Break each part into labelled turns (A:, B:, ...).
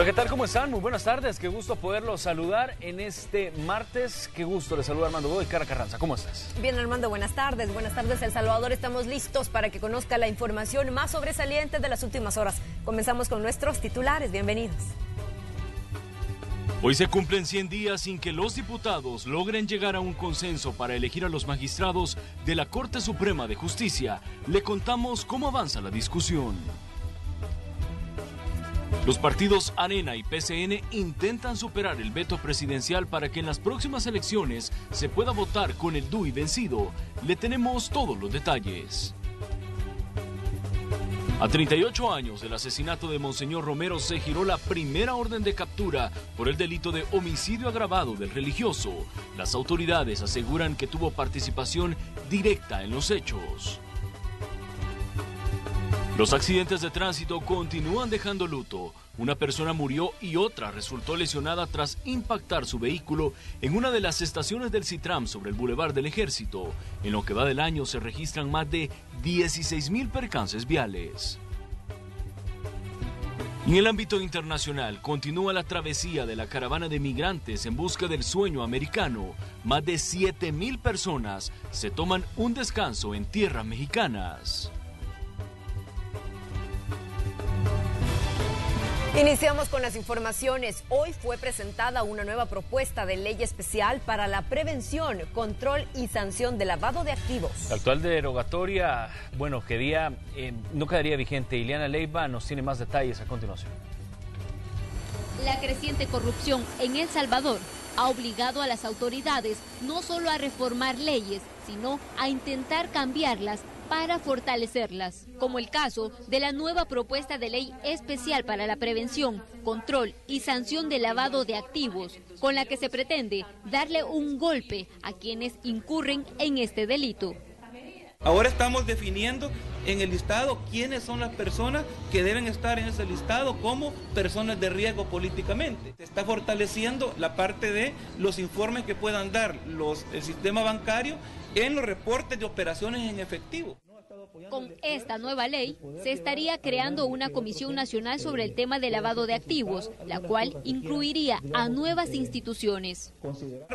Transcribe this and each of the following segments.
A: Hola, ¿qué tal? ¿Cómo están? Muy buenas tardes, qué gusto poderlos saludar en este martes. Qué gusto, les saluda Armando Godoy, Cara Carranza. ¿Cómo estás?
B: Bien, Armando, buenas tardes, El Salvador. Estamos listos para que conozca la información más sobresaliente de las últimas horas. Comenzamos con nuestros titulares, bienvenidos.
C: Hoy se cumplen 100 días sin que los diputados logren llegar a un consenso para elegir a los magistrados de la Corte Suprema de Justicia. Le contamos cómo avanza la discusión. Los partidos Arena y PCN intentan superar el veto presidencial para que en las próximas elecciones se pueda votar con el DUI vencido. Le tenemos todos los detalles. A 38 años del asesinato de Monseñor Romero se giró la primera orden de captura por el delito de homicidio agravado del religioso. Las autoridades aseguran que tuvo participación directa en los hechos. Los accidentes de tránsito continúan dejando luto. Una persona murió y otra resultó lesionada tras impactar su vehículo en una de las estaciones del Citram sobre el Boulevard del Ejército. En lo que va del año se registran más de 16,000 percances viales. En el ámbito internacional, continúa la travesía de la caravana de migrantes en busca del sueño americano. Más de 7,000 personas se toman un descanso en tierras mexicanas.
B: Iniciamos con las informaciones. Hoy fue presentada una nueva propuesta de ley especial para la prevención, control y sanción de lavado de activos.
A: La actual derogatoria, no quedaría vigente. Ileana Leiva nos tiene más detalles a continuación.
D: La creciente corrupción en El Salvador ha obligado a las autoridades no solo a reformar leyes, sino a intentar cambiarlas para fortalecerlas, como el caso de la nueva propuesta de ley especial para la prevención, control y sanción del lavado de activos, con la que se pretende darle un golpe a quienes incurren en este delito.
E: Ahora estamos definiendo en el listado quiénes son las personas que deben estar en ese listado como personas de riesgo políticamente. Se está fortaleciendo la parte de los informes que puedan dar el sistema bancario en los reportes de operaciones en efectivo.
D: Con esta nueva ley se estaría creando una Comisión Nacional sobre el tema de lavado de activos, la cual incluiría a nuevas instituciones.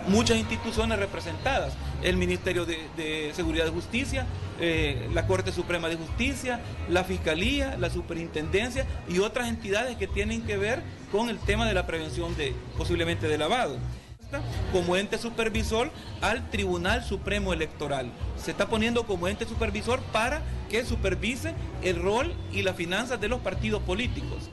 E: Muchas instituciones representadas, el Ministerio de Seguridad y Justicia, la Corte Suprema de Justicia, la Fiscalía, la Superintendencia y otras entidades que tienen que ver con el tema de la prevención posiblemente de lavado. Como ente supervisor al Tribunal Supremo Electoral. Se está poniendo como ente supervisor para que supervise el rol y las finanzas de los partidos políticos.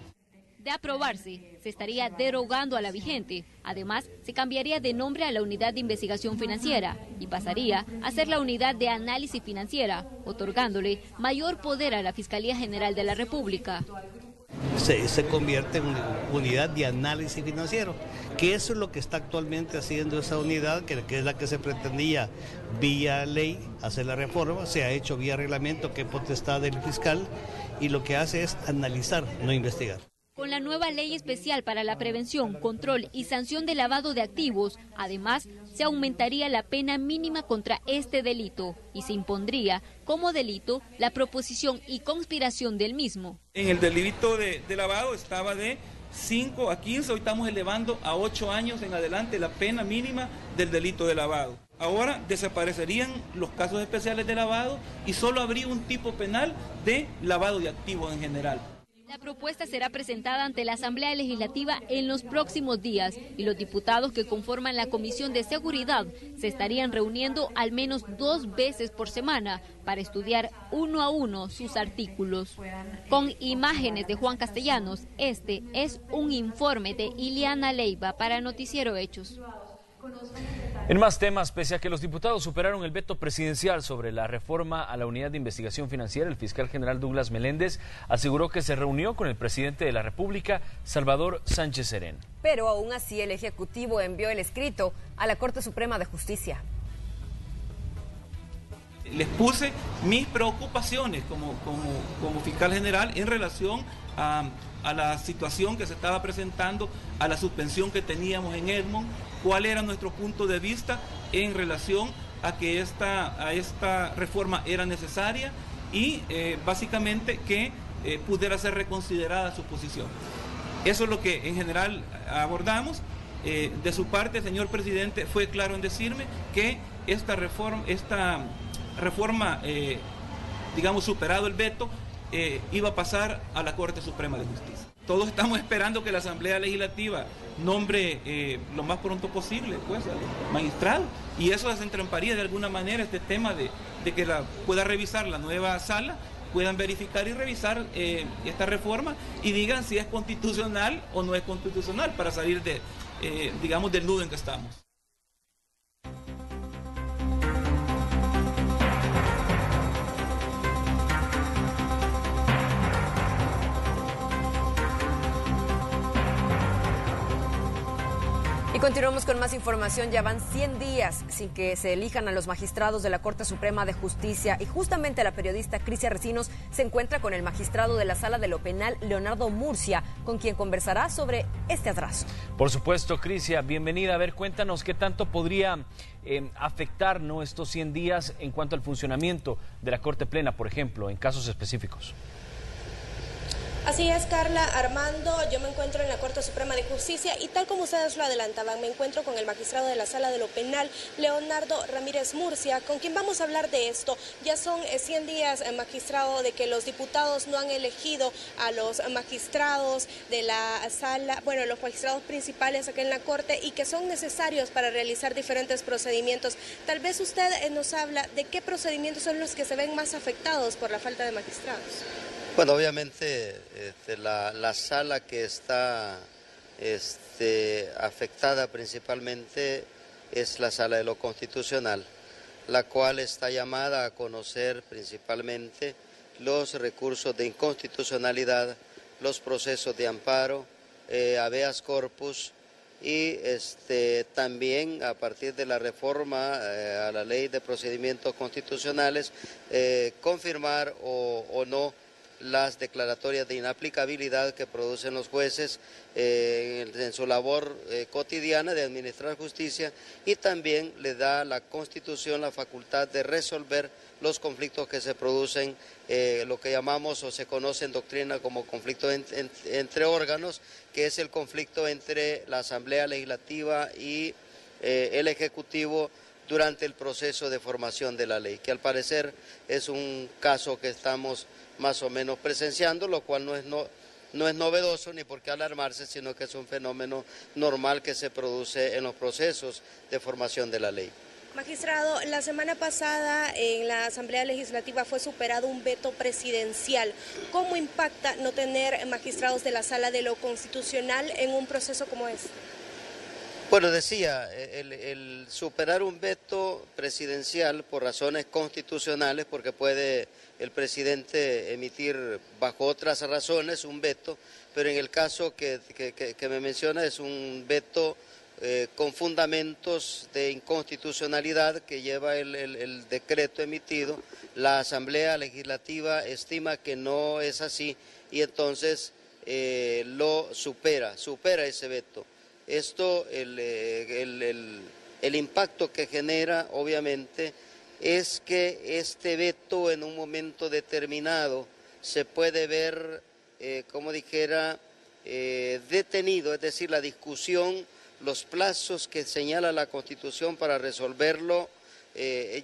D: De aprobarse, se estaría derogando a la vigente. Además, se cambiaría de nombre a la Unidad de Investigación Financiera y pasaría a ser la Unidad de Análisis Financiera, otorgándole mayor poder a la Fiscalía General de la República.
F: Se convierte en unidad de análisis financiero, que eso es lo que está actualmente haciendo esa unidad, que es la que se pretendía vía ley hacer la reforma, se ha hecho vía reglamento, que es potestad del fiscal, y lo que hace es analizar, no investigar.
D: Con la nueva ley especial para la prevención, control y sanción de lavado de activos, además, se aumentaría la pena mínima contra este delito y se impondría como delito la proposición y conspiración del mismo.
E: En el delito de lavado estaba de 5 a 15, hoy estamos elevando a 8 años en adelante la pena mínima del delito de lavado. Ahora desaparecerían los casos especiales de lavado y solo habría un tipo penal de lavado de activos en general.
D: La propuesta será presentada ante la Asamblea Legislativa en los próximos días y los diputados que conforman la Comisión de Seguridad se estarían reuniendo al menos 2 veces por semana para estudiar uno a uno sus artículos. Con imágenes de Juan Castellanos, este es un informe de Ileana Leiva para Noticiero Hechos.
A: En más temas, pese a que los diputados superaron el veto presidencial sobre la reforma a la Unidad de Investigación Financiera, el fiscal general Douglas Meléndez aseguró que se reunió con el presidente de la República, Salvador Sánchez Serén.
B: Pero aún así el Ejecutivo envió el escrito a la Corte Suprema de Justicia.
E: Les puse mis preocupaciones como fiscal general en relación a la situación que se estaba presentando, a la suspensión que teníamos en Edmond, cuál era nuestro punto de vista en relación a que esta reforma era necesaria y básicamente que pudiera ser reconsiderada su posición. Eso es lo que en general abordamos. De su parte, señor presidente, fue claro en decirme que esta reforma, digamos, superado el veto, iba a pasar a la Corte Suprema de Justicia. Todos estamos esperando que la Asamblea Legislativa nombre lo más pronto posible pues, a los magistrados, y eso desentramparía de alguna manera este tema de que pueda revisar la nueva sala, puedan verificar y revisar esta reforma y digan si es constitucional o no es constitucional para salir digamos, del nudo en que estamos.
B: Y continuamos con más información. Ya van 100 días sin que se elijan a los magistrados de la Corte Suprema de Justicia y justamente la periodista Crisia Recinos se encuentra con el magistrado de la Sala de lo Penal, Leonardo Murcia, con quien conversará sobre este atraso.
A: Por supuesto, Crisia, bienvenida. A ver, cuéntanos qué tanto podría afectar, ¿no?, estos 100 días en cuanto al funcionamiento de la Corte Plena, por ejemplo, en casos específicos.
G: Así es, Carla, Armando, yo me encuentro en la Corte Suprema de Justicia y tal como ustedes lo adelantaban, me encuentro con el magistrado de la Sala de lo Penal, Leonardo Ramírez Murcia, con quien vamos a hablar de esto. Ya son 100 días, magistrado, de que los diputados no han elegido a los magistrados de la sala, bueno, los magistrados principales aquí en la Corte y que son necesarios para realizar diferentes procedimientos. Tal vez usted nos habla de qué procedimientos son los que se ven más afectados por la falta de magistrados.
H: Bueno, obviamente la sala que está afectada principalmente es la Sala de lo Constitucional, la cual está llamada a conocer principalmente los recursos de inconstitucionalidad, los procesos de amparo, habeas corpus y también a partir de la reforma a la Ley de Procedimientos Constitucionales confirmar o no las declaratorias de inaplicabilidad que producen los jueces en su labor cotidiana de administrar justicia, y también le da a la Constitución la facultad de resolver los conflictos que se producen, lo que llamamos o se conoce en doctrina como conflicto entre órganos, que es el conflicto entre la Asamblea Legislativa y el Ejecutivo durante el proceso de formación de la ley, que al parecer es un caso que estamos más o menos presenciando, lo cual no es novedoso ni por qué alarmarse, sino que es un fenómeno normal que se produce en los procesos de formación de la ley.
G: Magistrado, la semana pasada en la Asamblea Legislativa fue superado un veto presidencial. ¿Cómo impacta no tener magistrados de la Sala de lo Constitucional en un proceso como este?
H: Bueno, decía, el superar un veto presidencial por razones constitucionales, porque puede el presidente emitir bajo otras razones un veto, pero en el caso que me menciona es un veto con fundamentos de inconstitucionalidad que lleva el decreto emitido. La Asamblea Legislativa estima que no es así y entonces lo supera ese veto. Esto, el impacto que genera, obviamente, es que este veto en un momento determinado se puede ver, como dijera, detenido, es decir, la discusión, los plazos que señala la Constitución para resolverlo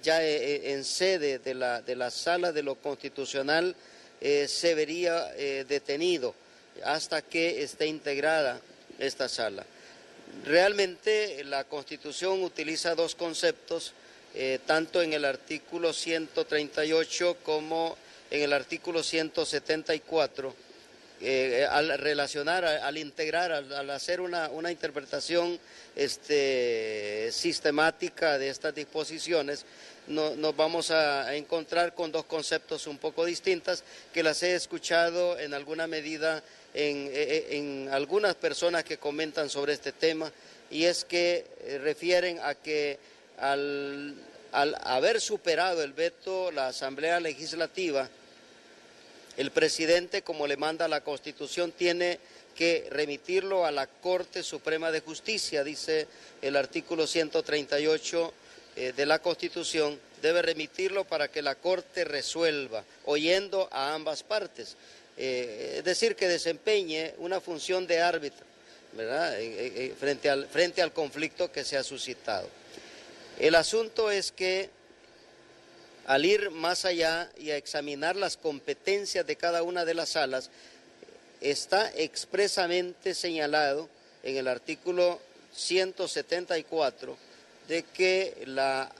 H: ya en sede de la Sala de lo Constitucional se vería detenido hasta que esté integrada esta sala. Realmente la Constitución utiliza dos conceptos, tanto en el artículo 138 como en el artículo 174, al relacionar, al integrar, al hacer una interpretación sistemática de estas disposiciones, nos vamos a encontrar con dos conceptos un poco distintas, que las he escuchado en alguna medida en algunas personas que comentan sobre este tema, y es que refieren a que al haber superado el veto la Asamblea Legislativa, el presidente, como le manda la Constitución, tiene que remitirlo a la Corte Suprema de Justicia, dice el artículo 138 de la Constitución, debe remitirlo para que la Corte resuelva, oyendo a ambas partes. es decir, que desempeñe una función de árbitro, ¿verdad? Frente al conflicto que se ha suscitado. El asunto es que al ir más allá y a examinar las competencias de cada una de las salas, está expresamente señalado en el artículo 174 de que la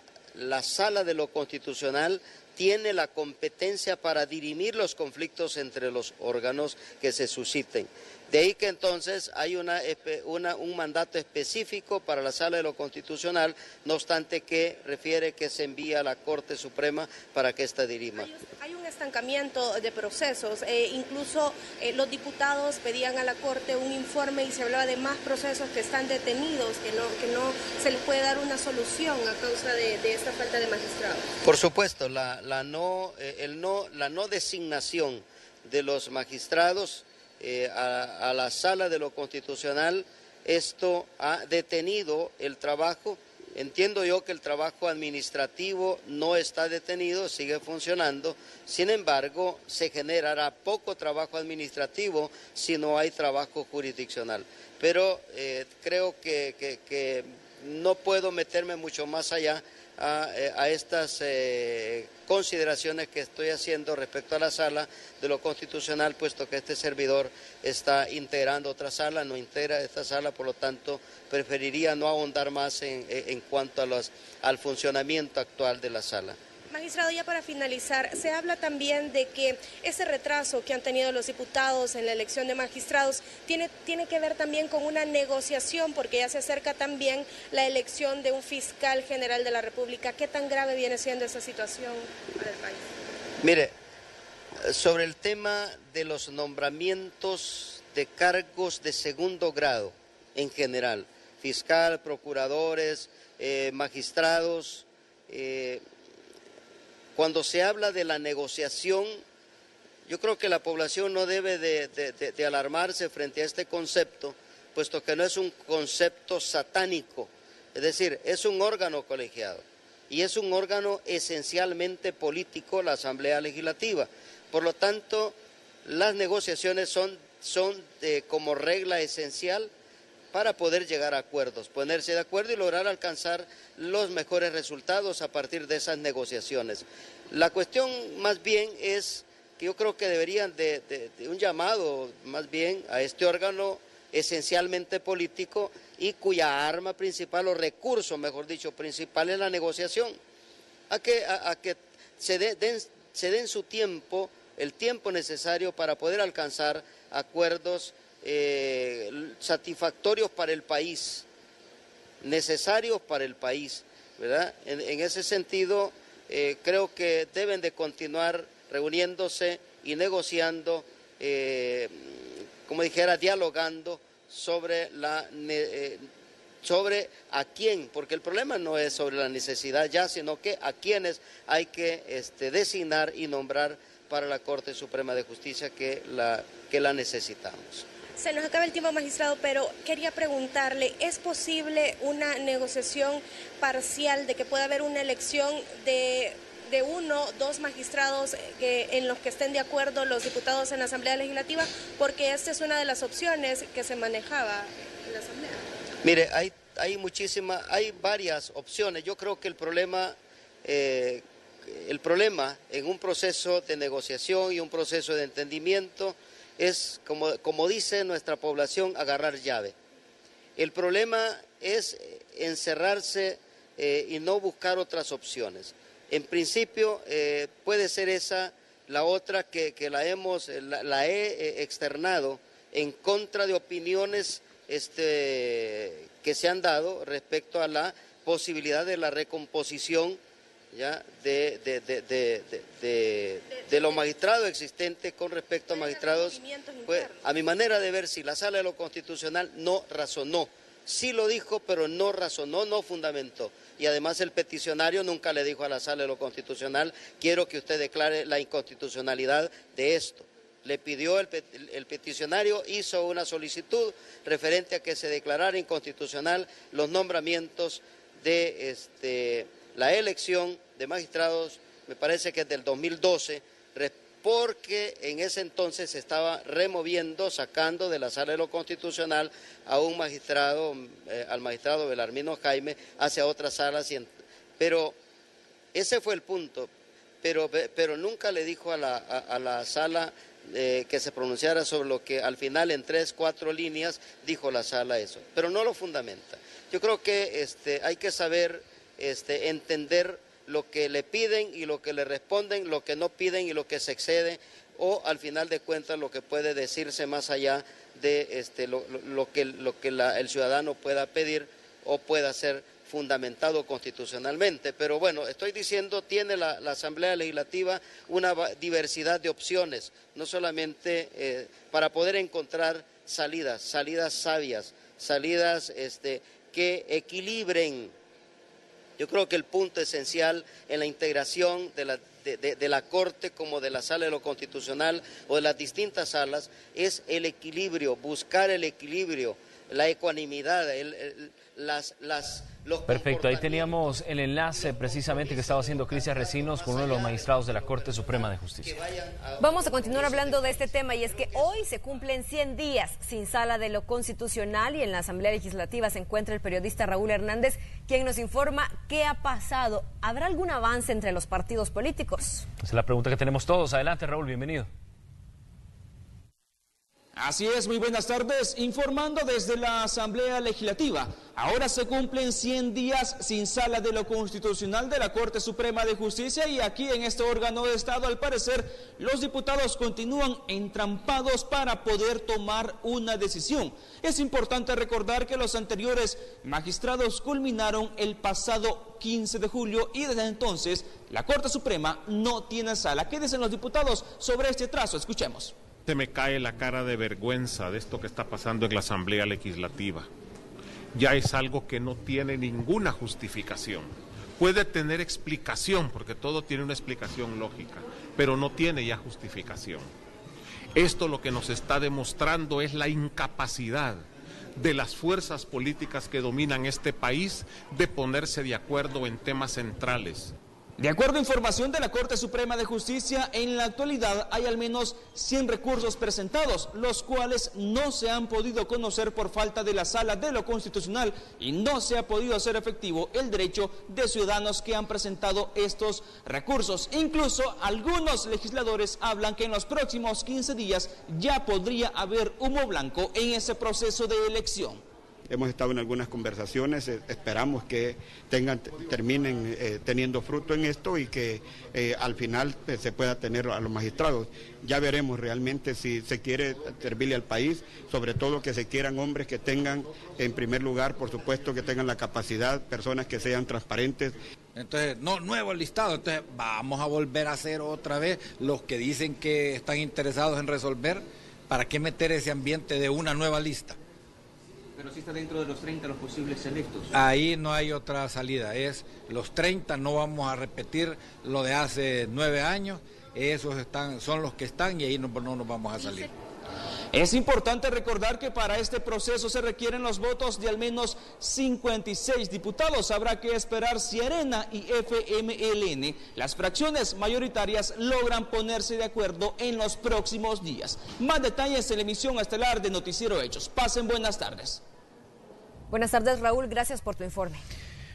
H: Sala de lo Constitucional tiene la competencia para dirimir los conflictos entre los órganos que se susciten. De ahí que entonces hay un mandato específico para la Sala de lo Constitucional, no obstante que refiere que se envía a la Corte Suprema para que ésta dirima.
G: Hay un estancamiento de procesos, incluso los diputados pedían a la Corte un informe y se hablaba de más procesos que están detenidos, que no se les puede dar una solución a causa de esta falta de magistrados.
H: Por supuesto, la no designación de los magistrados a la Sala de lo Constitucional, esto ha detenido el trabajo. Entiendo yo que el trabajo administrativo no está detenido, sigue funcionando, sin embargo se generará poco trabajo administrativo si no hay trabajo jurisdiccional. Pero creo que no puedo meterme mucho más allá a estas consideraciones que estoy haciendo respecto a la Sala de lo Constitucional, puesto que este servidor está integrando otra sala, no integra esta sala, por lo tanto preferiría no ahondar más en cuanto al funcionamiento actual de la sala.
G: Magistrado, ya para finalizar, se habla también de que ese retraso que han tenido los diputados en la elección de magistrados tiene que ver también con una negociación, porque ya se acerca también la elección de un fiscal general de la República. ¿Qué tan grave viene siendo esa situación para el país?
H: Mire, sobre el tema de los nombramientos de cargos de segundo grado en general, fiscal, procuradores, magistrados, cuando se habla de la negociación, yo creo que la población no debe de alarmarse frente a este concepto, puesto que no es un concepto satánico, es decir, es un órgano colegiado y es un órgano esencialmente político, la Asamblea Legislativa. Por lo tanto, las negociaciones son como regla esencial para poder llegar a acuerdos, ponerse de acuerdo y lograr alcanzar los mejores resultados a partir de esas negociaciones. La cuestión más bien es que yo creo que deberían de un llamado más bien a este órgano esencialmente político y cuya arma principal o recurso, mejor dicho, principal es la negociación, a que se den su tiempo, el tiempo necesario para poder alcanzar acuerdos satisfactorios para el país, necesarios para el país, ¿verdad? En ese sentido, creo que deben de continuar reuniéndose y negociando, como dijera, dialogando sobre sobre a quién, porque el problema no es sobre la necesidad ya, sino que a quienes hay que designar y nombrar para la Corte Suprema de Justicia que la necesitamos.
G: Se nos acaba el tiempo, magistrado, pero quería preguntarle, ¿es posible una negociación parcial de que pueda haber una elección de 1, 2 magistrados en los que estén de acuerdo los diputados en la Asamblea Legislativa? Porque esta es una de las opciones que se manejaba en la Asamblea.
H: Mire, hay varias opciones. Yo creo que el problema en un proceso de negociación y un proceso de entendimiento es, como dice nuestra población, agarrar llave. El problema es encerrarse y no buscar otras opciones. En principio puede ser esa la otra que la he externado en contra de opiniones que se han dado respecto a la posibilidad de la recomposición ya de los magistrados existentes con respecto a magistrados. Pues, a mi manera de ver, si la Sala de lo Constitucional no razonó, sí lo dijo, pero no razonó, no fundamentó. Y además el peticionario nunca le dijo a la Sala de lo Constitucional, quiero que usted declare la inconstitucionalidad de esto. Le pidió, el peticionario hizo una solicitud referente a que se declarara inconstitucional los nombramientos de la elección de magistrados, me parece que es del 2012, porque en ese entonces se estaba removiendo, sacando de la Sala de lo Constitucional a un magistrado, al magistrado Belarmino Jaime, hacia otras salas, pero ese fue el punto, pero nunca le dijo a la sala que se pronunciara sobre lo que al final en 3, 4 líneas dijo la sala eso, pero no lo fundamenta. Yo creo que hay que saber entender lo que le piden y lo que le responden, lo que no piden y lo que se excede, o al final de cuentas lo que puede decirse más allá de lo que el ciudadano pueda pedir o pueda ser fundamentado constitucionalmente. Pero bueno, estoy diciendo, tiene la Asamblea Legislativa una diversidad de opciones, no solamente para poder encontrar salidas sabias, salidas que equilibren. Yo creo que el punto esencial en la integración de la Corte como de la Sala de lo Constitucional o de las distintas salas es el equilibrio, buscar el equilibrio, la ecuanimidad, los
A: Perfecto, ahí teníamos el enlace precisamente que estaba haciendo Crisia Recinos con uno de los magistrados de la Corte Suprema de Justicia.
B: Vamos a continuar hablando de este tema, y es que hoy se cumplen 100 días sin Sala de lo Constitucional, y en la Asamblea Legislativa se encuentra el periodista Raúl Hernández, quien nos informa qué ha pasado. ¿Habrá algún avance entre los partidos políticos?
A: Esa es la pregunta que tenemos todos. Adelante, Raúl, bienvenido.
I: Así es, muy buenas tardes, informando desde la Asamblea Legislativa. Ahora se cumplen 100 días sin Sala de lo Constitucional de la Corte Suprema de Justicia, y aquí en este órgano de Estado, al parecer, los diputados continúan entrampados para poder tomar una decisión. Es importante recordar que los anteriores magistrados culminaron el pasado 15 de julio y desde entonces la Corte Suprema no tiene sala. ¿Qué dicen los diputados sobre este trazo? Escuchemos.
J: Se me cae la cara de vergüenza de esto que está pasando en la Asamblea Legislativa. Ya es algo que no tiene ninguna justificación. Puede tener explicación, porque todo tiene una explicación lógica, pero no tiene ya justificación. Esto lo que nos está demostrando es la incapacidad de las fuerzas políticas que dominan este país de ponerse de acuerdo en temas centrales.
I: De acuerdo a información de la Corte Suprema de Justicia, en la actualidad hay al menos 100 recursos presentados, los cuales no se han podido conocer por falta de la Sala de lo Constitucional, y no se ha podido hacer efectivo el derecho de ciudadanos que han presentado estos recursos. Incluso algunos legisladores hablan que en los próximos 15 días ya podría haber humo blanco en ese proceso de elección.
K: Hemos estado en algunas conversaciones, esperamos que terminen teniendo fruto en esto y que al final se pueda tener a los magistrados. Ya veremos realmente si se quiere servirle al país, sobre todo que se quieran hombres que tengan, en primer lugar, por supuesto, que tengan la capacidad, personas que sean transparentes.
L: Entonces, no, nuevo listado, entonces vamos a volver a hacer otra vez los que dicen que están interesados en resolver. ¿Para qué meter ese ambiente de una nueva lista?
M: Pero sí está dentro de los 30 los posibles electos.
L: Ahí no hay otra salida, es los 30, no vamos a repetir lo de hace 9 años, esos son los que están y ahí no nos vamos a salir.
I: Es importante recordar que para este proceso se requieren los votos de al menos 56 diputados. Habrá que esperar si Arena y FMLN, las fracciones mayoritarias, logran ponerse de acuerdo en los próximos días. Más detalles en la emisión estelar de Noticiero Hechos. Pasen buenas tardes.
B: Buenas tardes, Raúl, gracias por tu informe.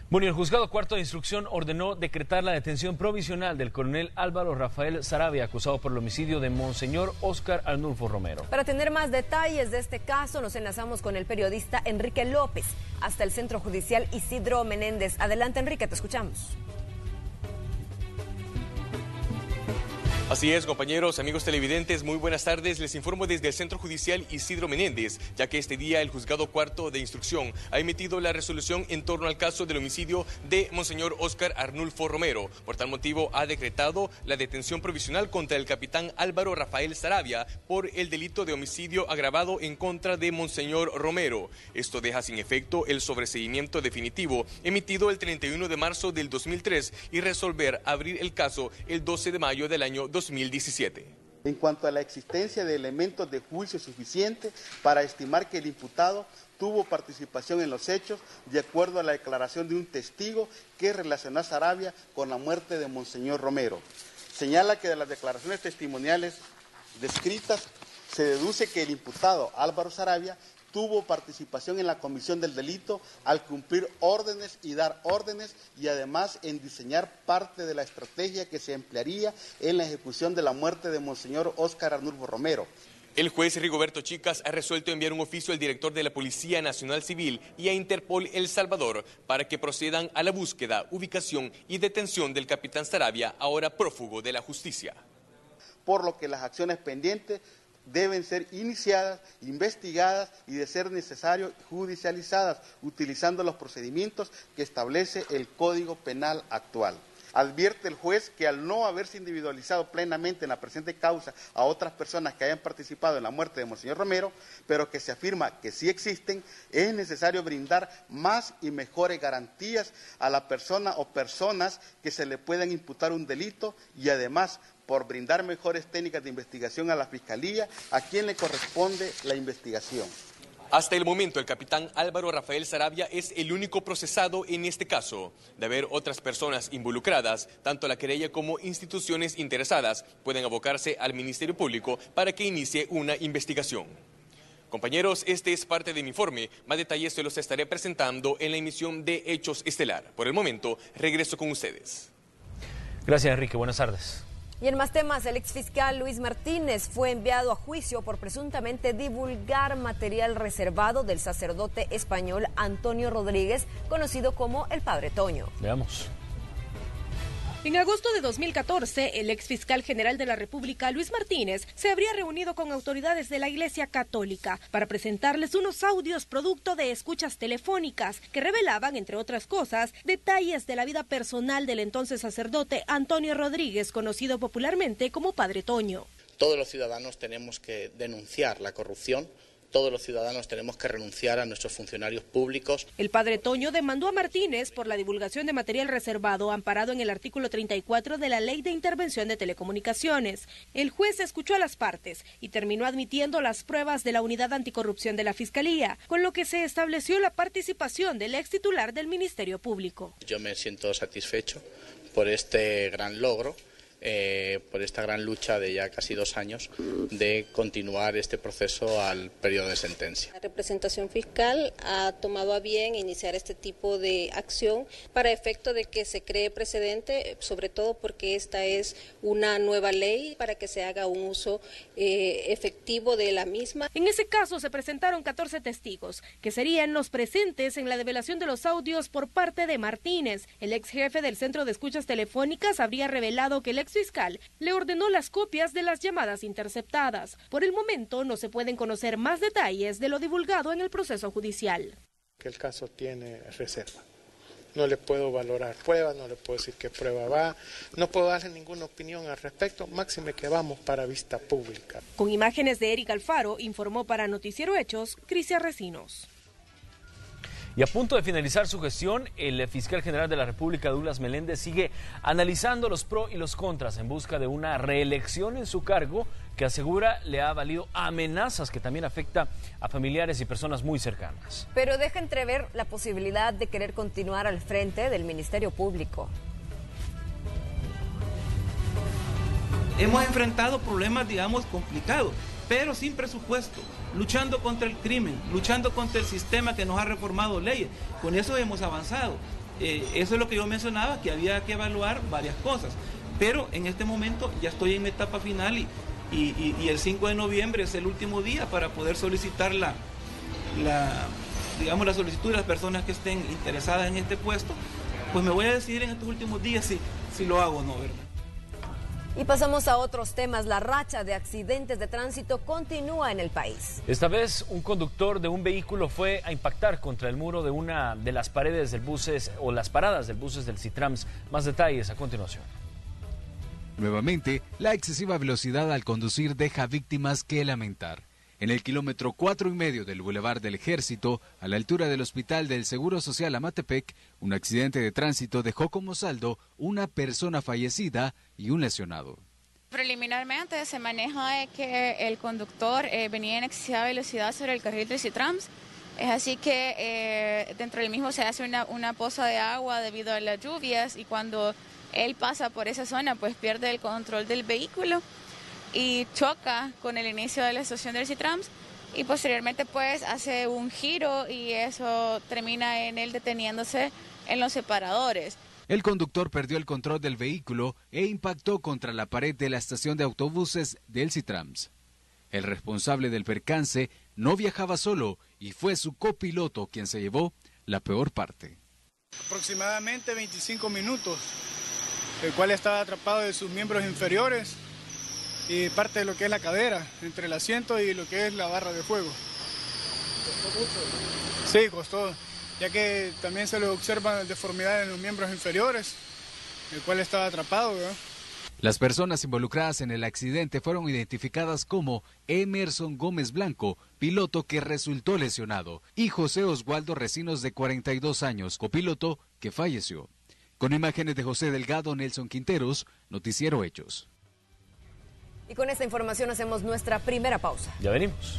A: Bueno, el Juzgado Cuarto de Instrucción ordenó decretar la detención provisional del coronel Álvaro Rafael Saravia, acusado por el homicidio de Monseñor Óscar Arnulfo Romero.
B: Para tener más detalles de este caso, nos enlazamos con el periodista Enrique López, hasta el Centro Judicial Isidro Menéndez. Adelante, Enrique, te escuchamos.
N: Así es, compañeros, amigos televidentes, muy buenas tardes. Les informo desde el Centro Judicial Isidro Menéndez, ya que este día el Juzgado Cuarto de Instrucción ha emitido la resolución en torno al caso del homicidio de Monseñor Óscar Arnulfo Romero. Por tal motivo, ha decretado la detención provisional contra el capitán Álvaro Rafael Saravia por el delito de homicidio agravado en contra de Monseñor Romero. Esto deja sin efecto el sobreseimiento definitivo emitido el 31 de marzo del 2003 y resolver abrir el caso el 12 de mayo del año 2017.
O: En cuanto a la existencia de elementos de juicio suficientes para estimar que el imputado tuvo participación en los hechos, de acuerdo a la declaración de un testigo que relacionó a Saravia con la muerte de Monseñor Romero. señala que de las declaraciones testimoniales descritas se deduce que el imputado Álvaro Saravia tuvo participación en la comisión del delito al cumplir órdenes y dar órdenes y además en diseñar parte de la estrategia que se emplearía en la ejecución de la muerte de Monseñor Óscar Arnulfo Romero.
N: El juez Rigoberto Chicas ha resuelto enviar un oficio al director de la Policía Nacional Civil y a Interpol El Salvador para que procedan a la búsqueda, ubicación y detención del capitán Saravia, ahora prófugo de la justicia.
O: Por lo que las acciones pendientes deben ser iniciadas, investigadas y, de ser necesario, judicializadas, utilizando los procedimientos que establece el Código Penal actual. Advierte el juez que al no haberse individualizado plenamente en la presente causa a otras personas que hayan participado en la muerte de Monseñor Romero, pero que se afirma que sí existen, es necesario brindar más y mejores garantías a la persona o personas que se le puedan imputar un delito y además por brindar mejores técnicas de investigación a la Fiscalía, a quien le corresponde la investigación.
N: Hasta el momento, el capitán Álvaro Rafael Saravia es el único procesado en este caso. De haber otras personas involucradas, tanto la querella como instituciones interesadas pueden abocarse al Ministerio Público para que inicie una investigación. Compañeros, este es parte de mi informe. Más detalles se los estaré presentando en la emisión de Hechos Estelar. Por el momento, regreso con ustedes.
A: Gracias, Enrique. Buenas tardes.
B: Y en más temas, el exfiscal Luis Martínez fue enviado a juicio por presuntamente divulgar material reservado del sacerdote español Antonio Rodríguez, conocido como el Padre Toño.
A: Veamos.
P: En agosto de 2014, el exfiscal general de la República, Luis Martínez, se habría reunido con autoridades de la Iglesia Católica para presentarles unos audios producto de escuchas telefónicas que revelaban, entre otras cosas, detalles de la vida personal del entonces sacerdote Antonio Rodríguez, conocido popularmente como Padre Toño.
Q: Todos los ciudadanos tenemos que denunciar la corrupción. Todos los ciudadanos tenemos que renunciar a nuestros funcionarios públicos.
P: El Padre Toño demandó a Martínez por la divulgación de material reservado amparado en el artículo 34 de la Ley de Intervención de Telecomunicaciones. El juez escuchó a las partes y terminó admitiendo las pruebas de la Unidad Anticorrupción de la Fiscalía, con lo que se estableció la participación del ex titular del Ministerio Público.
Q: Yo me siento satisfecho por este gran logro. Por esta gran lucha de ya casi 2 años de continuar este proceso al periodo de sentencia.
R: La representación fiscal ha tomado a bien iniciar este tipo de acción para efecto de que se cree precedente, sobre todo porque esta es una nueva ley para que se haga un uso efectivo de la misma.
P: En ese caso se presentaron 14 testigos, que serían los presentes en la develación de los audios por parte de Martínez. El ex jefe del Centro de Escuchas Telefónicas habría revelado que el ex fiscal le ordenó las copias de las llamadas interceptadas. Por el momento no se pueden conocer más detalles de lo divulgado en el proceso judicial.
S: Que el caso tiene reserva. No le puedo valorar pruebas, no le puedo decir qué prueba va, no puedo darle ninguna opinión al respecto, máxime que vamos para vista pública.
P: Con imágenes de Eric Alfaro, informó para Noticiero Hechos, Crisia Recinos.
A: Y a punto de finalizar su gestión, el fiscal general de la República, Douglas Meléndez, sigue analizando los pros y los contras en busca de una reelección en su cargo que asegura le ha valido amenazas que también afecta a familiares y personas muy cercanas.
B: Pero deja entrever la posibilidad de querer continuar al frente del Ministerio Público.
E: Hemos enfrentado problemas, digamos, complicados, pero sin presupuesto, luchando contra el crimen, luchando contra el sistema que nos ha reformado leyes. Con eso hemos avanzado. Eso es lo que yo mencionaba, que había que evaluar varias cosas. Pero en este momento ya estoy en mi etapa final y el 5 de noviembre es el último día para poder solicitar la solicitud de las personas que estén interesadas en este puesto. Pues me voy a decidir en estos últimos días si lo hago o no, ¿verdad?
B: Y pasamos a otros temas. La racha de accidentes de tránsito continúa en el país.
A: Esta vez, un conductor de un vehículo fue a impactar contra el muro de una de las paredes del buses o las paradas del buses del Citrams. Más detalles a continuación.
T: Nuevamente, la excesiva velocidad al conducir deja víctimas que lamentar. En el kilómetro 4,5 del Boulevard del Ejército, a la altura del Hospital del Seguro Social Amatepec, un accidente de tránsito dejó como saldo una persona fallecida y un lesionado.
U: Preliminarmente se maneja que el conductor venía en excesiva velocidad sobre el carril del Citrams. Es así que dentro del mismo se hace una poza de agua debido a las lluvias y cuando él pasa por esa zona, pues pierde el control del vehículo y choca con el inicio de la estación del Citrams y posteriormente pues hace un giro y eso termina en él deteniéndose en los separadores.
T: El conductor perdió el control del vehículo e impactó contra la pared de la estación de autobuses del Citrams. El responsable del percance no viajaba solo y fue su copiloto quien se llevó la peor parte.
C: Aproximadamente 25 minutos, el cual estaba atrapado de sus miembros inferiores y parte de lo que es la cadera, entre el asiento y lo que es la barra de fuego. ¿Costó mucho? Sí, costó, ya que también se le observan deformidades en los miembros inferiores, el cual estaba atrapado, ¿verdad?
T: Las personas involucradas en el accidente fueron identificadas como Emerson Gómez Blanco, piloto que resultó lesionado, y José Oswaldo Recinos, de 42 años, copiloto que falleció. Con imágenes de José Delgado, Nelson Quinteros, Noticiero Hechos.
B: Y con esta información hacemos nuestra primera pausa.
A: Ya venimos.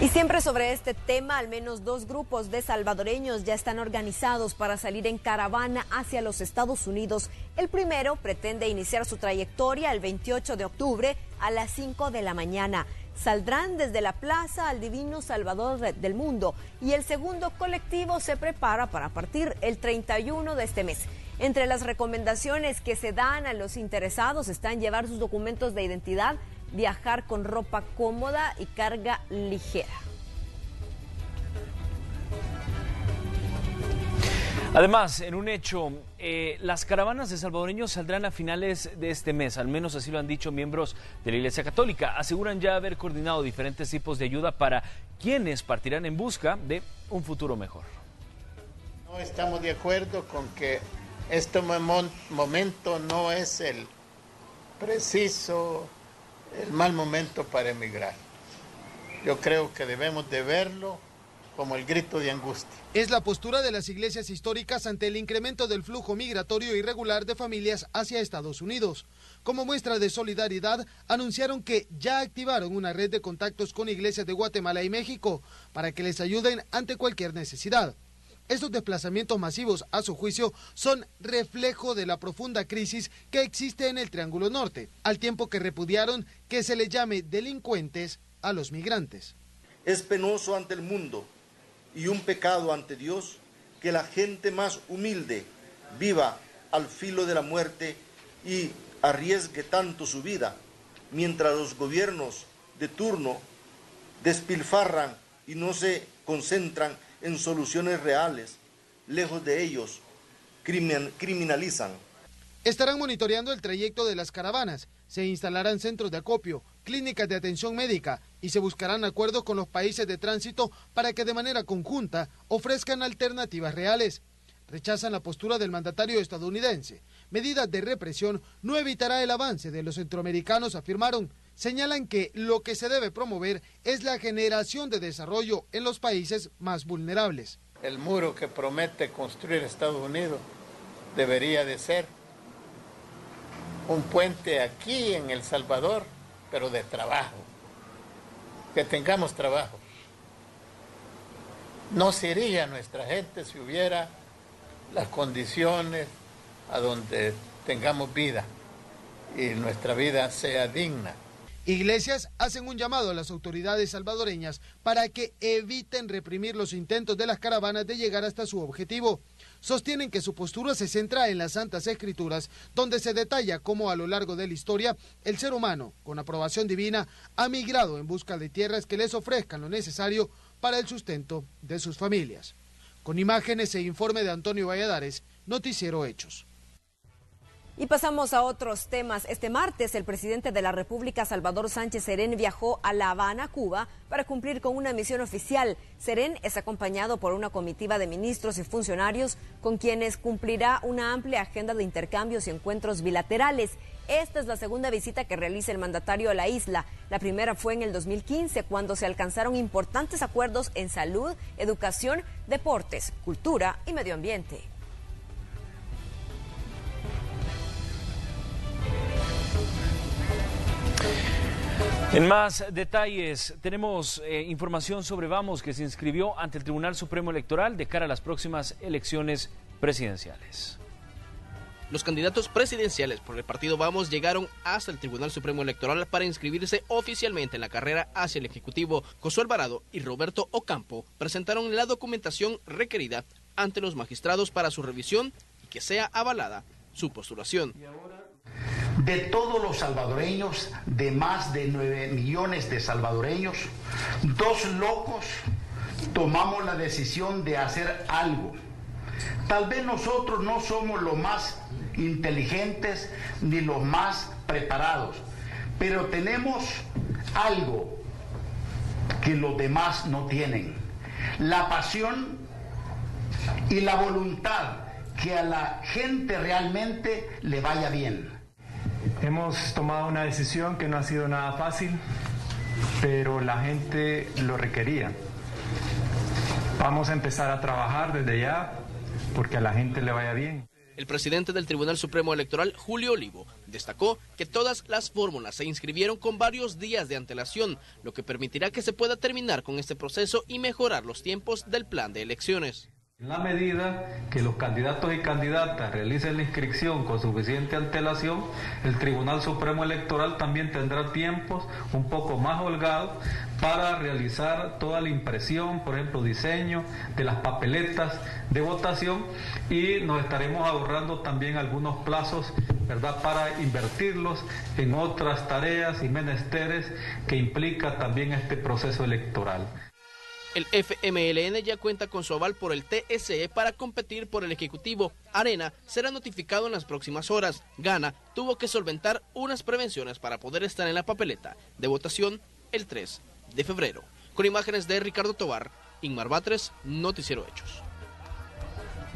B: Y siempre sobre este tema, al menos 2 grupos de salvadoreños ya están organizados para salir en caravana hacia los Estados Unidos. El primero pretende iniciar su trayectoria el 28 de octubre a las 5 de la mañana. Saldrán desde la Plaza al Divino Salvador del Mundo y el segundo colectivo se prepara para partir el 31 de este mes. Entre las recomendaciones que se dan a los interesados están llevar sus documentos de identidad, viajar con ropa cómoda y carga ligera.
A: Además, en un hecho, las caravanas de salvadoreños saldrán a finales de este mes, al menos así lo han dicho miembros de la Iglesia Católica. Aseguran ya haber coordinado diferentes tipos de ayuda para quienes partirán en busca de un futuro mejor.
V: No estamos de acuerdo con que este momento no es el preciso, el mal momento para emigrar. Yo creo que debemos de verlo como el grito de angustia.
W: Es la postura de las iglesias históricas ante el incremento del flujo migratorio irregular de familias hacia Estados Unidos. Como muestra de solidaridad, anunciaron que ya activaron una red de contactos con iglesias de Guatemala y México para que les ayuden ante cualquier necesidad. Estos desplazamientos masivos, a su juicio, son reflejo de la profunda crisis que existe en el Triángulo Norte, al tiempo que repudiaron que se le llame delincuentes a los migrantes.
X: Es penoso ante el mundo y un pecado ante Dios que la gente más humilde viva al filo de la muerte y arriesgue tanto su vida, mientras los gobiernos de turno despilfarran y no se concentran en soluciones reales. Lejos de ellos, criminalizan.
W: Estarán monitoreando el trayecto de las caravanas, se instalarán centros de acopio, clínicas de atención médica y se buscarán acuerdos con los países de tránsito para que de manera conjunta ofrezcan alternativas reales. Rechazan la postura del mandatario estadounidense. Medidas de represión no evitará el avance de los centroamericanos, afirmaron. Señalan que lo que se debe promover es la generación de desarrollo en los países más vulnerables.
V: El muro que promete construir Estados Unidos debería de ser un puente aquí en El Salvador, pero de trabajo, que tengamos trabajo. No se iría nuestra gente si hubiera las condiciones a donde tengamos vida y nuestra vida sea digna.
W: Iglesias hacen un llamado a las autoridades salvadoreñas para que eviten reprimir los intentos de las caravanas de llegar hasta su objetivo. Sostienen que su postura se centra en las Santas Escrituras, donde se detalla cómo a lo largo de la historia el ser humano, con aprobación divina, ha migrado en busca de tierras que les ofrezcan lo necesario para el sustento de sus familias. Con imágenes e informe de Antonio Valladares, Noticiero Hechos.
B: Y pasamos a otros temas. Este martes, el presidente de la República, Salvador Sánchez Serén, viajó a La Habana, Cuba, para cumplir con una misión oficial. Serén es acompañado por una comitiva de ministros y funcionarios con quienes cumplirá una amplia agenda de intercambios y encuentros bilaterales. Esta es la segunda visita que realiza el mandatario a la isla. La primera fue en el 2015, cuando se alcanzaron importantes acuerdos en salud, educación, deportes, cultura y medio ambiente.
A: En más detalles, tenemos información sobre Vamos, que se inscribió ante el Tribunal Supremo Electoral de cara a las próximas elecciones presidenciales.
D: Los candidatos presidenciales por el partido Vamos llegaron hasta el Tribunal Supremo Electoral para inscribirse oficialmente en la carrera hacia el Ejecutivo. Josué Alvarado y Roberto Ocampo presentaron la documentación requerida ante los magistrados para su revisión y que sea avalada su postulación.
F: De todos los salvadoreños, de más de 9 millones de salvadoreños, 2 locos tomamos la decisión de hacer algo. Tal vez nosotros no somos los más inteligentes ni los más preparados, pero tenemos algo que los demás no tienen: la pasión y la voluntad que a la gente realmente le vaya bien.
G: Hemos tomado una decisión que no ha sido nada fácil, pero la gente lo requería. Vamos a empezar a trabajar desde ya porque a la gente le vaya bien.
D: El presidente del Tribunal Supremo Electoral, Julio Olivo, destacó que todas las fórmulas se inscribieron con varios días de antelación, lo que permitirá que se pueda terminar con este proceso y mejorar los tiempos del plan de elecciones.
G: En la medida que los candidatos y candidatas realicen la inscripción con suficiente antelación, el Tribunal Supremo Electoral también tendrá tiempos un poco más holgados para realizar toda la impresión, por ejemplo, diseño de las papeletas de votación, y nos estaremos ahorrando también algunos plazos, ¿verdad?, para invertirlos en otras tareas y menesteres que implica también este proceso electoral.
D: El FMLN ya cuenta con su aval por el TSE para competir por el Ejecutivo. Arena será notificado en las próximas horas. Gana tuvo que solventar unas prevenciones para poder estar en la papeleta de votación el 3 de febrero. Con imágenes de Ricardo Tobar, Inmar Batres, Noticiero Hechos.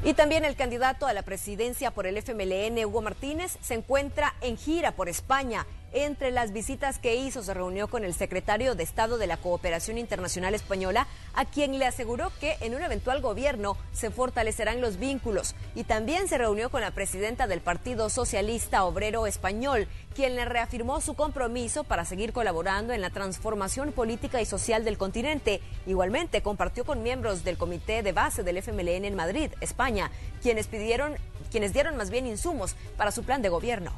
B: Y también el candidato a la presidencia por el FMLN, Hugo Martínez, se encuentra en gira por España. Entre las visitas que hizo, se reunió con el secretario de Estado de la Cooperación Internacional Española, a quien le aseguró que en un eventual gobierno se fortalecerán los vínculos. Y también se reunió con la presidenta del Partido Socialista Obrero Español, quien le reafirmó su compromiso para seguir colaborando en la transformación política y social del continente. Igualmente compartió con miembros del comité de base del FMLN en Madrid, España, quienes dieron más bien insumos para su plan de gobierno.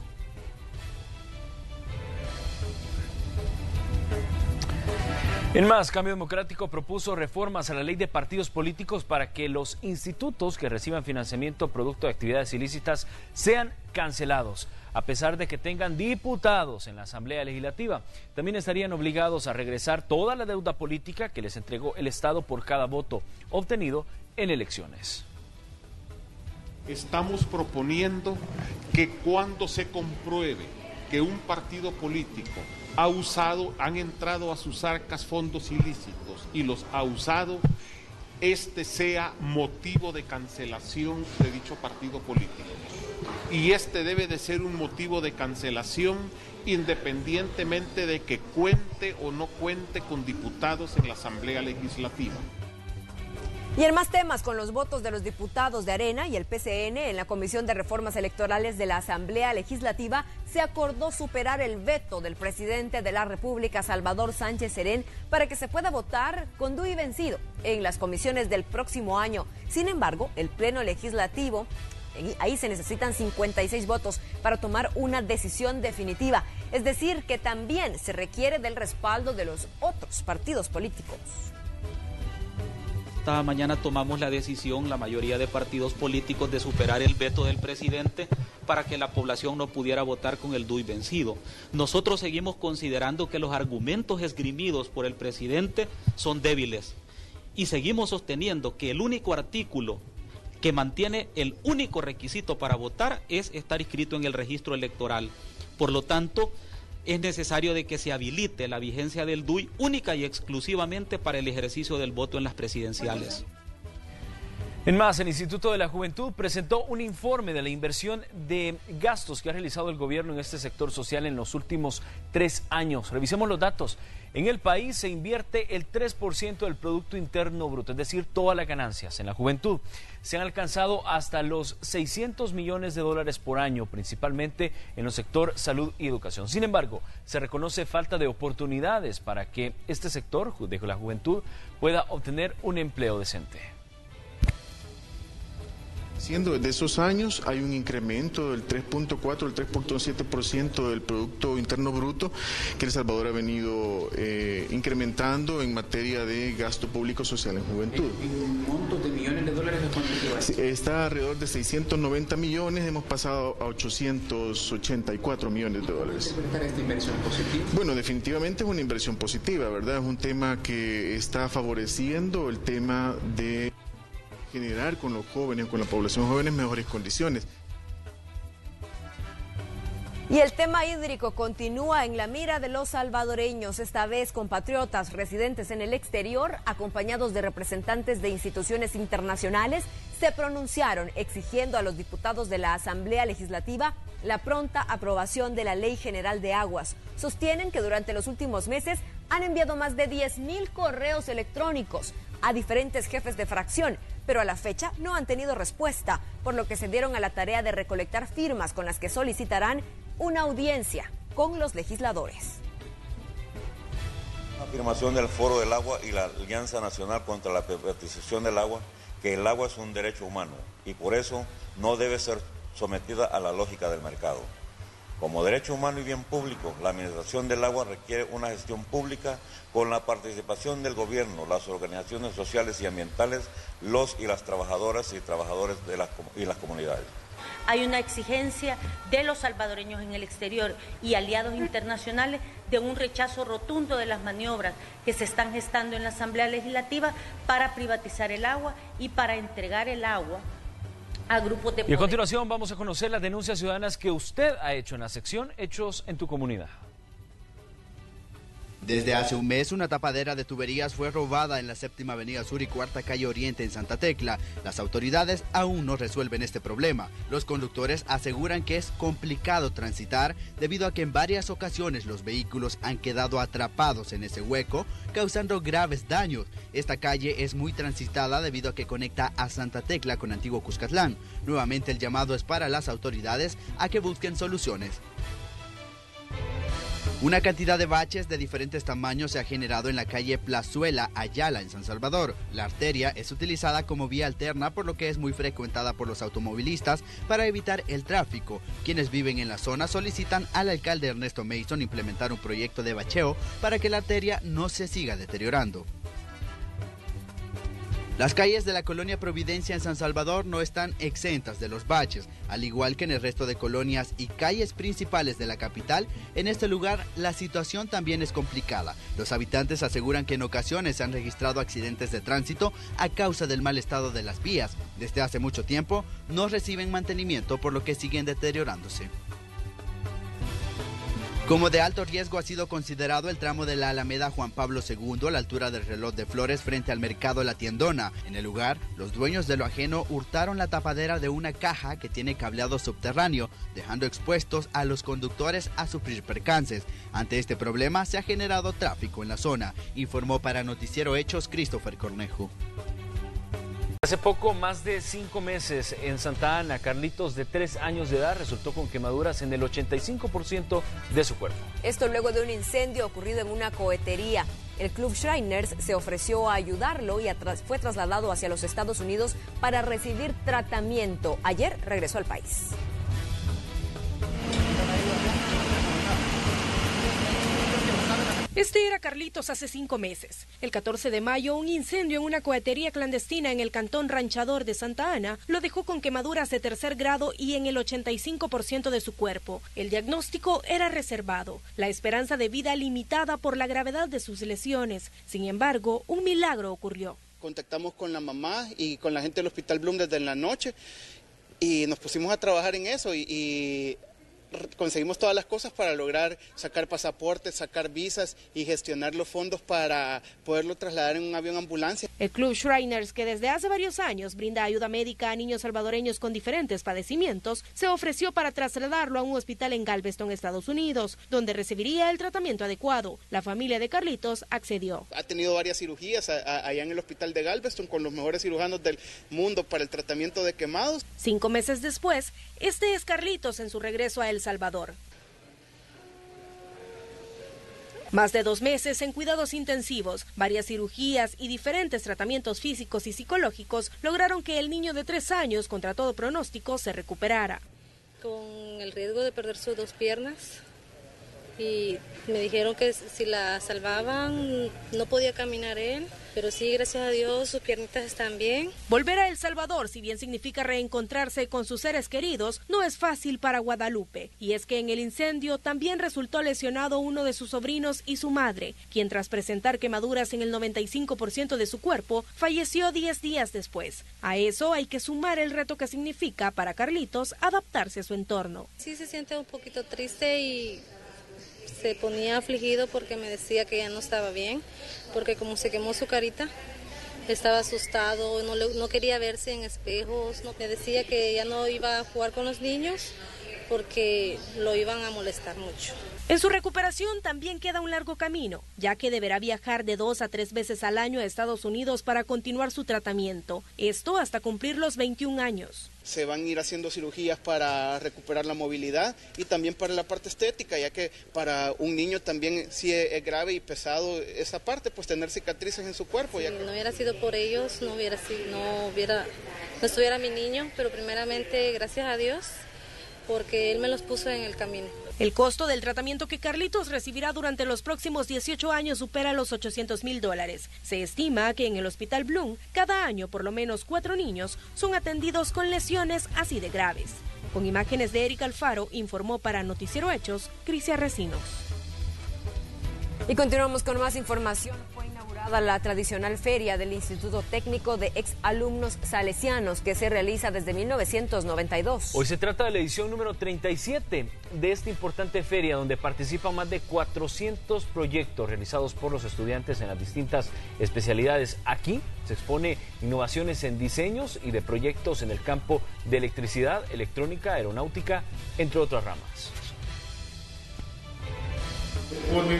A: En más, Cambio Democrático propuso reformas a la ley de partidos políticos para que los institutos que reciban financiamiento producto de actividades ilícitas sean cancelados, a pesar de que tengan diputados en la Asamblea Legislativa. También estarían obligados a regresar toda la deuda política que les entregó el Estado por cada voto obtenido en elecciones.
J: Estamos proponiendo que cuando se compruebe que un partido político han entrado a sus arcas fondos ilícitos y los ha usado, este sea motivo de cancelación de dicho partido político. Y este debe de ser un motivo de cancelación independientemente de que cuente o no cuente con diputados en la Asamblea Legislativa.
B: Y en más temas, con los votos de los diputados de Arena y el PCN en la Comisión de Reformas Electorales de la Asamblea Legislativa, se acordó superar el veto del presidente de la República, Salvador Sánchez Serén, para que se pueda votar con DUI vencido en las comisiones del próximo año. Sin embargo, el Pleno Legislativo, ahí se necesitan 56 votos para tomar una decisión definitiva. Es decir, que también se requiere del respaldo de los otros partidos políticos.
H: Esta mañana tomamos la decisión, la mayoría de partidos políticos, de superar el veto del presidente para que la población no pudiera votar con el DUI vencido. Nosotros seguimos considerando que los argumentos esgrimidos por el presidente son débiles y seguimos sosteniendo que el único artículo que mantiene el único requisito para votar es estar inscrito en el registro electoral. Por lo tanto, es necesario de que se habilite la vigencia del DUI única y exclusivamente para el ejercicio del voto en las presidenciales.
A: En más, el Instituto de la Juventud presentó un informe de la inversión de gastos que ha realizado el gobierno en este sector social en los últimos 3 años. Revisemos los datos. En el país se invierte el 3% del Producto Interno Bruto, es decir, todas las ganancias. En la juventud se han alcanzado hasta los 600 millones de dólares por año, principalmente en el sector salud y educación. Sin embargo, se reconoce falta de oportunidades para que este sector de la juventud pueda obtener un empleo decente.
I: Siendo de esos años hay un incremento del 3.4 al 3.7% del Producto Interno Bruto que El Salvador ha venido incrementando en materia de gasto público social en juventud.
K: ¿En montos de millones de dólares?
I: Está alrededor de 690 millones, hemos pasado a 884 millones de dólares.
K: ¿Puede estar esta inversión positiva?
I: Bueno, definitivamente es una inversión positiva, ¿verdad? Es un tema que está favoreciendo el tema de generar con los jóvenes, con la población joven, mejores condiciones.
B: Y el tema hídrico continúa en la mira de los salvadoreños, esta vez compatriotas residentes en el exterior, acompañados de representantes de instituciones internacionales, se pronunciaron exigiendo a los diputados de la Asamblea Legislativa la pronta aprobación de la Ley General de Aguas. Sostienen que durante los últimos meses han enviado más de 10,000 correos electrónicos a diferentes jefes de fracción, pero a la fecha no han tenido respuesta, por lo que se dieron a la tarea de recolectar firmas con las que solicitarán una audiencia con los legisladores.
L: La afirmación del Foro del Agua y la Alianza Nacional contra la Privatización del Agua, que el agua es un derecho humano y por eso no debe ser sometida a la lógica del mercado. Como derecho humano y bien público, la administración del agua requiere una gestión pública con la participación del gobierno, las organizaciones sociales y ambientales, los y las trabajadoras y trabajadores y las comunidades.
M: Hay una exigencia de los salvadoreños en el exterior y aliados internacionales de un rechazo rotundo de las maniobras que se están gestando en la Asamblea Legislativa para privatizar el agua y para entregar el agua a grupos de poder.
A: Y a continuación vamos a conocer las denuncias ciudadanas que usted ha hecho en la sección Hechos en tu Comunidad.
Y: Desde hace un mes, una tapadera de tuberías fue robada en la 7ª Avenida Sur y 4ª Calle Oriente en Santa Tecla. Las autoridades aún no resuelven este problema. Los conductores aseguran que es complicado transitar debido a que en varias ocasiones los vehículos han quedado atrapados en ese hueco, causando graves daños. Esta calle es muy transitada debido a que conecta a Santa Tecla con Antiguo Cuscatlán. Nuevamente el llamado es para las autoridades a que busquen soluciones. Una cantidad de baches de diferentes tamaños se ha generado en la calle Plazuela Ayala en San Salvador. La arteria es utilizada como vía alterna, por lo que es muy frecuentada por los automovilistas para evitar el tráfico. Quienes viven en la zona solicitan al alcalde Ernesto Mason implementar un proyecto de bacheo para que la arteria no se siga deteriorando. Las calles de la colonia Providencia en San Salvador no están exentas de los baches, al igual que en el resto de colonias y calles principales de la capital. En este lugar la situación también es complicada. Los habitantes aseguran que en ocasiones se han registrado accidentes de tránsito a causa del mal estado de las vías. Desde hace mucho tiempo no reciben mantenimiento, por lo que siguen deteriorándose. Como de alto riesgo ha sido considerado el tramo de la Alameda Juan Pablo II a la altura del Reloj de Flores frente al mercado La Tiendona. En el lugar, los dueños de lo ajeno hurtaron la tapadera de una caja que tiene cableado subterráneo, dejando expuestos a los conductores a sufrir percances. Ante este problema se ha generado tráfico en la zona, informó para Noticiero Hechos Christopher Cornejo.
A: Hace poco, más de 5 meses, en Santa Ana, Carlitos, de 3 años de edad, resultó con quemaduras en el 85% de su cuerpo.
B: Esto luego de un incendio ocurrido en una cohetería. El Club Shriners se ofreció a ayudarlo y fue trasladado hacia los Estados Unidos para recibir tratamiento. Ayer regresó al país.
P: Este era Carlitos hace 5 meses. El 14 de mayo, un incendio en una cohetería clandestina en el cantón Ranchador de Santa Ana lo dejó con quemaduras de 3er grado y en el 85% de su cuerpo. El diagnóstico era reservado, la esperanza de vida limitada por la gravedad de sus lesiones. Sin embargo, un milagro ocurrió.
Z: Contactamos con la mamá y con la gente del Hospital Bloom desde la noche y nos pusimos a trabajar en eso y conseguimos todas las cosas para lograr sacar pasaportes, sacar visas y gestionar los fondos para poderlo trasladar en un avión ambulancia.
P: El Club Shriners, que desde hace varios años brinda ayuda médica a niños salvadoreños con diferentes padecimientos, se ofreció para trasladarlo a un hospital en Galveston, Estados Unidos, donde recibiría el tratamiento adecuado. La familia de Carlitos accedió.
Z: Ha tenido varias cirugías allá en el hospital de Galveston con los mejores cirujanos del mundo para el tratamiento de quemados.
P: 5 meses después, este es Carlitos en su regreso a El Salvador. Más de 2 meses en cuidados intensivos, varias cirugías y diferentes tratamientos físicos y psicológicos lograron que el niño de 3 años, contra todo pronóstico, se recuperara.
E: Con el riesgo de perder sus 2 piernas, y me dijeron que si la salvaban no podía caminar él, pero sí, gracias a Dios, sus piernitas están bien.
P: Volver a El Salvador, si bien significa reencontrarse con sus seres queridos, no es fácil para Guadalupe. Y es que en el incendio también resultó lesionado uno de sus sobrinos y su madre, quien tras presentar quemaduras en el 95% de su cuerpo, falleció 10 días después. A eso hay que sumar el reto que significa para Carlitos adaptarse a su entorno.
E: Sí se siente un poquito triste y se ponía afligido porque me decía que ya no estaba bien, porque como se quemó su carita, estaba asustado, no quería verse en espejos, me decía que ya no iba a jugar con los niños porque lo iban a molestar mucho.
P: En su recuperación también queda un largo camino, ya que deberá viajar de 2 a 3 veces al año a Estados Unidos para continuar su tratamiento, esto hasta cumplir los 21 años.
Z: Se van a ir haciendo cirugías para recuperar la movilidad y también para la parte estética, ya que para un niño también sí es grave y pesado esa parte, pues tener cicatrices en su cuerpo.
E: Si no hubiera sido por ellos, no estuviera mi niño, pero primeramente gracias a Dios, porque él me los puso en el camino.
P: El costo del tratamiento que Carlitos recibirá durante los próximos 18 años supera los $800,000. Se estima que en el Hospital Bloom, cada año por lo menos 4 niños son atendidos con lesiones así de graves. Con imágenes de Erika Alfaro, informó para Noticiero Hechos, Crisia Recinos.
B: Y continuamos con más información. Fue inaugurada la tradicional feria del Instituto Técnico de Exalumnos Salesianos, que se realiza desde 1992.
A: Hoy se trata de la edición número 37 de esta importante feria, donde participan más de 400 proyectos realizados por los estudiantes en las distintas especialidades. Aquí se expone innovaciones en diseños y de proyectos en el campo de electricidad, electrónica, aeronáutica, entre otras ramas.
N: Pone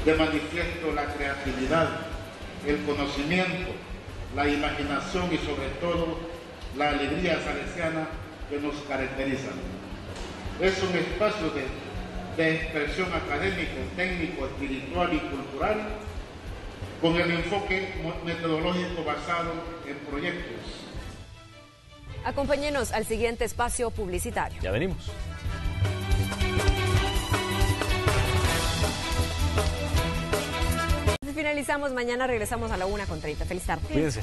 N: de manifiesto la creatividad, el conocimiento, la imaginación y sobre todo la alegría salesiana que nos caracterizan. Es un espacio de expresión académico, técnico, espiritual y cultural con el enfoque metodológico basado en proyectos.
B: Acompáñenos al siguiente espacio publicitario.
A: Ya venimos.
B: Finalizamos, mañana regresamos a la 1:30. Feliz tarde.
A: Cuídense.